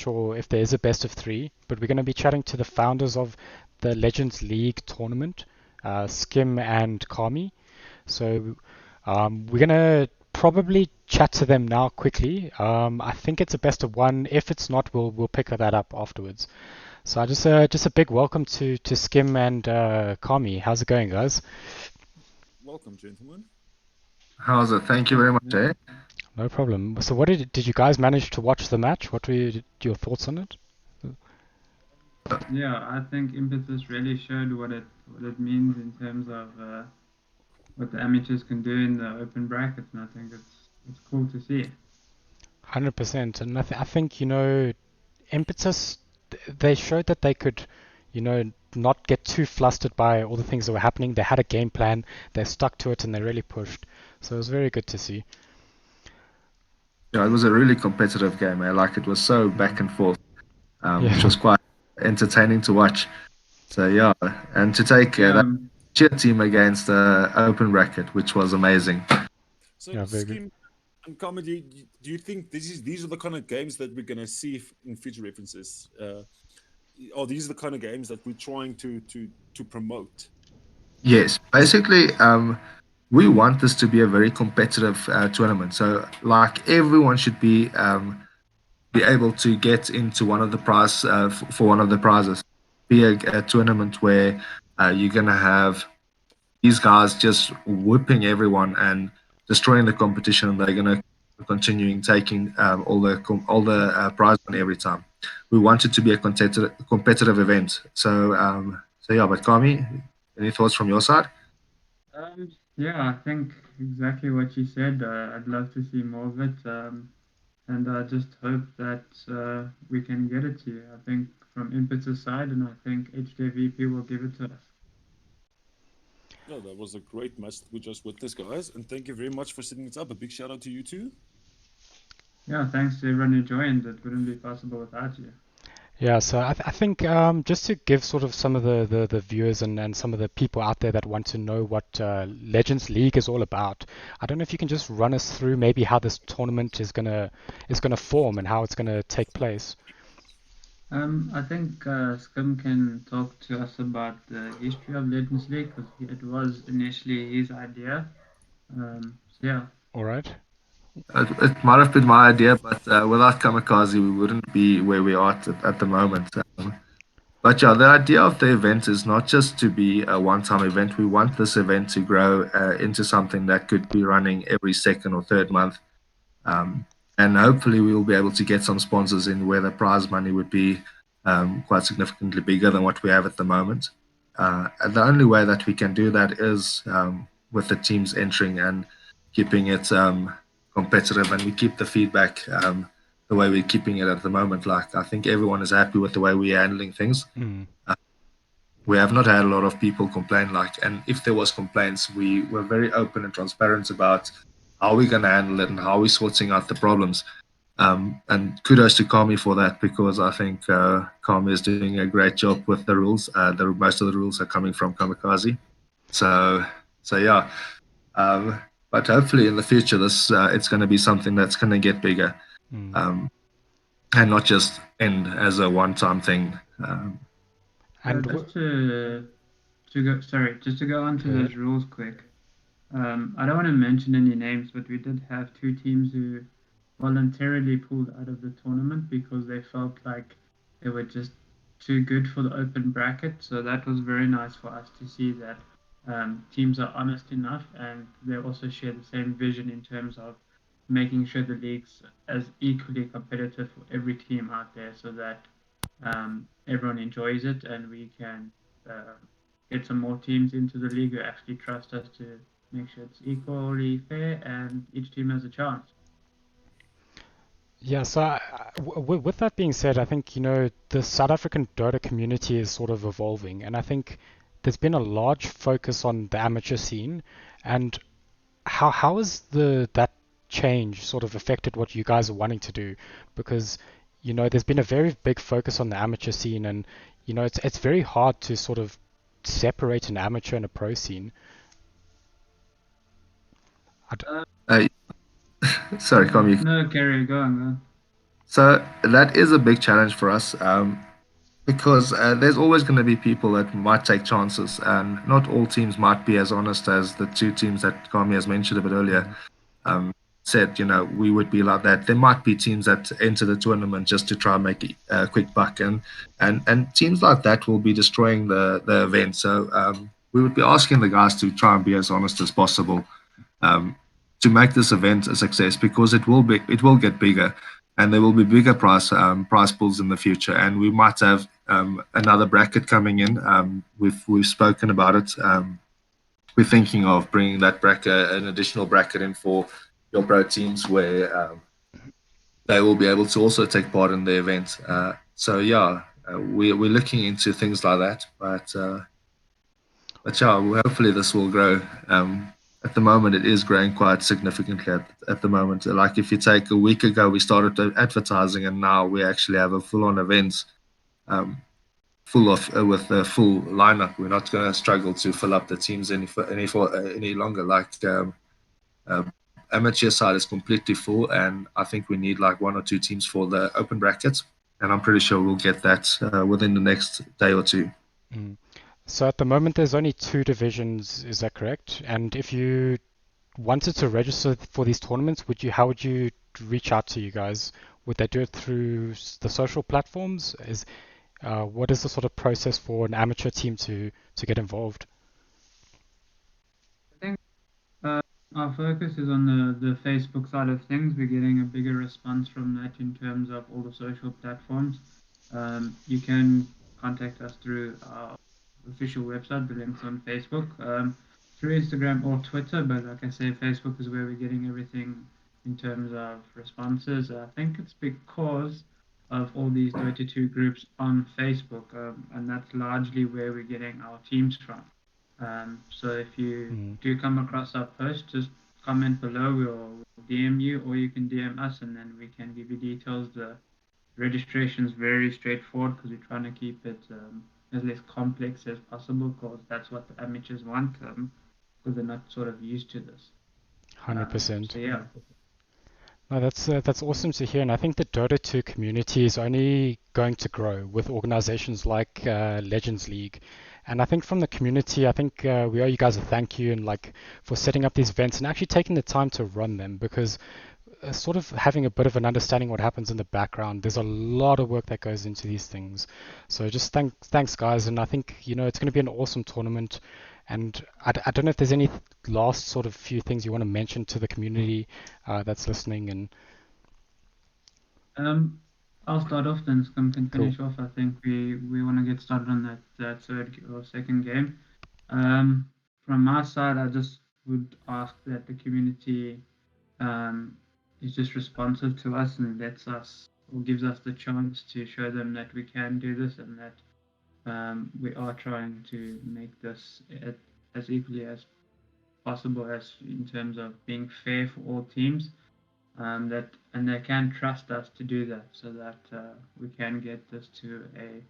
match or if there is a best of three, but we're going to be chatting to the founders of the Legends League tournament, Skim and Kami. So we're going to probably chat to them now quickly. I think it's a best of one. If it's not, we'll pick that up afterwards. So just a big welcome to Skim and Kami. How's it going, guys? Welcome, gentlemen. How's it? Thank you very much, eh? No problem. So what did you guys manage to watch the match? What were your thoughts on it? Yeah, I think Impetus really showed what it means in terms of what the amateurs can do in the open brackets, and I think it's cool to see. 100%. And I think, Impetus, they showed that they could, not get too flustered by all the things that were happening. They had a game plan, they stuck to it, and they really pushed. So it was very good to see. Yeah, it was a really competitive game, eh? Like it was so back and forth, which Yeah. was quite entertaining to watch. So yeah, and to take Yeah, that cheer team against the open bracket, which was amazing. So, Yeah, very good. Skim and Comet, do you think these are the kind of games that we're going to see in future references? Are these the kind of games that we're trying to promote? Yes, basically, we want this to be a very competitive tournament. So like everyone should be able to get into one of the prize for one of the prizes. Be a tournament where you're gonna have these guys just whipping everyone and destroying the competition. They're gonna continuing taking all the prize money every time. We want it to be a competitive event. So yeah, but Kami, any thoughts from your side? yeah, I think exactly what you said. I'd love to see more of it, and I just hope that we can get it to you. I think from Impetus side, and I think HJVP will give it to us. No, that was a great match that we just witnessed, guys, and thank you very much for setting it up. A big shout out to you too. Yeah, thanks to everyone who joined. It wouldn't be possible without you. Yeah, so I think just to give sort of some of the viewers and some of the people out there that want to know what Legends League is all about, I don't know if you can just run us through maybe how this tournament is gonna form and how it's gonna take place. I think Scum can talk to us about the history of Legends League because it was initially his idea. So yeah, All right. It might have been my idea, but without Kamikaze, we wouldn't be where we are at the moment. But yeah, the idea of the event is not just to be a one-time event. We want this event to grow into something that could be running every second or third month. Um, and hopefully we will be able to get some sponsors in where the prize money would be quite significantly bigger than what we have at the moment. And the only way that we can do that is with the teams entering and keeping it competitive, and we keep the feedback the way we're keeping it at the moment. Like I think everyone is happy with the way we're handling things. Mm. We have not had a lot of people complain, and if there was complaints, we were very open and transparent about how we're going to handle it and how we're sorting out the problems. And kudos to Kami for that, because I think Kami is doing a great job with the rules. Most of the rules are coming from Kamikaze. So so yeah. Um, but hopefully in the future, this it's going to be something that's going to get bigger, Mm. um, and not just end as a one-time thing. yeah. And Just to go on to go ahead. those rules quick. I don't want to mention any names, but we did have two teams who voluntarily pulled out of the tournament because they felt like they were just too good for the open bracket. So that was very nice for us to see that teams are honest enough and they also share the same vision in terms of making sure the league's as equally competitive for every team out there so that everyone enjoys it and we can uh, get some more teams into the league who actually trust us to make sure it's equally fair and each team has a chance. Yeah, so with that being said, I think, the South African Dota community is sort of evolving, and I think there's been a large focus on the amateur scene, and how has that change sort of affected what you guys are wanting to do? Because, there's been a very big focus on the amateur scene, and, it's very hard to sort of separate an amateur and a pro scene. I d Uh, Sorry, Kami. no, Kerry, go on, go on. So that is a big challenge for us. Because there's always going to be people that might take chances, and not all teams might be as honest as the two teams that Kami has mentioned a bit earlier. Said, we would be like that. There might be teams that enter the tournament just to try and make a quick buck, and teams like that will be destroying the event. So we would be asking the guys to try and be as honest as possible to make this event a success, because it will get bigger, and there will be bigger prize pools in the future, and we might have another bracket coming in. We've spoken about it. We're thinking of bringing that bracket, an additional bracket in for your pro teams, where they will be able to also take part in the event. So yeah, we're looking into things like that, but yeah, hopefully this will grow. At the moment, it is growing quite significantly at the moment. Like if you take a week ago, we started advertising, and now we actually have a full-on events with a full lineup. We're not going to struggle to fill up the teams any longer. Like amateur side is completely full, and I think we need like 1 or 2 teams for the open brackets, and I'm pretty sure we'll get that within the next day or two. So at the moment, there's only 2 divisions, is that correct? And if you wanted to register for these tournaments, how would you reach out to you guys? Would they do it through the social platforms? What is the sort of process for an amateur team to get involved? I think our focus is on the Facebook side of things. We're getting a bigger response from that in terms of all the social platforms. You can contact us through our official website, the links on Facebook, through Instagram or Twitter, but like I say, Facebook is where we're getting everything in terms of responses. I think it's because of all these 32 groups on Facebook, and that's largely where we're getting our teams from. So if you do come across our post, just comment below, we'll DM you, or you can DM us, and then we can give you details. The registration is very straightforward because we're trying to keep it as less complex as possible, because that's what the amateurs want, because they're not sort of used to this. 100%. So yeah. No, that's awesome to hear, and I think the Dota 2 community is only going to grow with organizations like Legends League. And I think from the community, I think we owe you guys a thank you and for setting up these events and actually taking the time to run them, because sort of having a bit of an understanding what happens in the background, there's a lot of work that goes into these things. So just thanks guys, and I think it's going to be an awesome tournament. And I don't know if there's any last sort of few things you want to mention to the community that's listening. And I'll start off, then Scum can finish off. I think we want to get started on that third or second game. From my side, I just would ask that the community is just responsive to us and lets us, or gives us the chance to show them that we can do this, and that we are trying to make this as equally as possible, as in terms of being fair for all teams. And they can trust us to do that, so that we can get this to a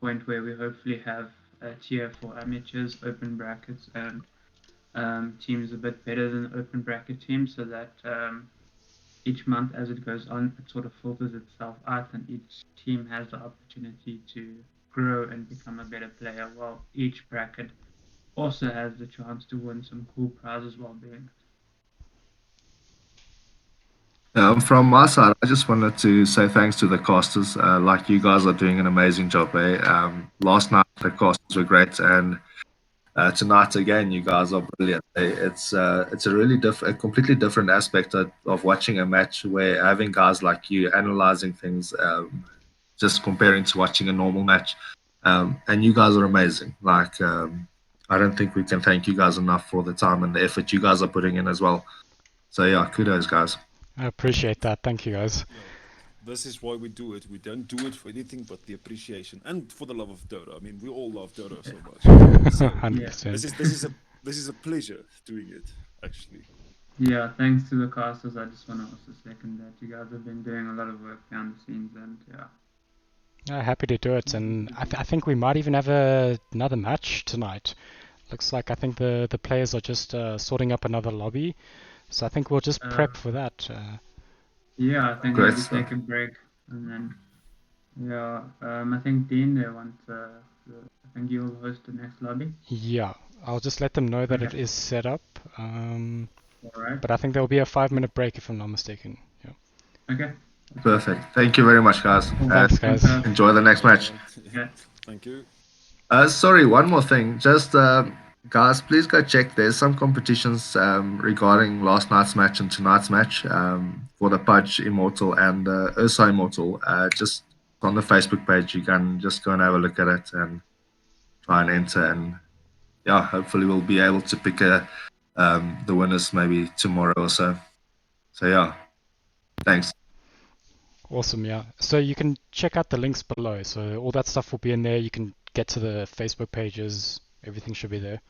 point where we hopefully have a tier for amateurs, open brackets, and teams a bit better than open bracket teams, so that each month as it goes on, it sort of filters itself out, and each team has the opportunity to grow and become a better player, while each bracket also has the chance to win some cool prizes while doing it. From my side, I just wanted to say thanks to the casters. Like, you guys are doing an amazing job. Last night the casters were great, and tonight again, you guys are brilliant. It's a really a completely different aspect of watching a match, where having guys like you analyzing things, just comparing to watching a normal match. And you guys are amazing. I don't think we can thank you guys enough for the time and the effort you guys are putting in as well. So yeah, kudos, guys. I appreciate that. Thank you, guys. This is why we do it. We don't do it for anything but the appreciation and for the love of Dota. I mean, we all love Dota so much. So 100%. This is a pleasure doing it, actually. Yeah, thanks to the casters. I just want to also second that. You guys have been doing a lot of work behind the scenes, and Happy to do it, and I think we might even have another match tonight. Looks like I think the players are just sorting up another lobby, so I think we'll just prep for that. Yeah, I think we'll take a break And then, yeah, I think Dean, they want, I think you'll host the next lobby. Yeah, I'll just let them know that it Okay. is set up. All right. But I think there will be a 5-minute break if I'm not mistaken. Yeah. Okay. Perfect. Thank you very much, guys. Thanks, guys. Enjoy the next match. Yeah. Thank you. Sorry, one more thing. Just guys, please go check. There's some competitions regarding last night's match and tonight's match for the Pudge Immortal and Ursa Immortal. Just on the Facebook page, you can just go and have a look at it and try and enter. And yeah, hopefully we'll be able to pick the winners maybe tomorrow or so. So yeah, thanks. Awesome, yeah. So you can check out the links below. So all that stuff will be in there. You can get to the Facebook pages. Everything should be there.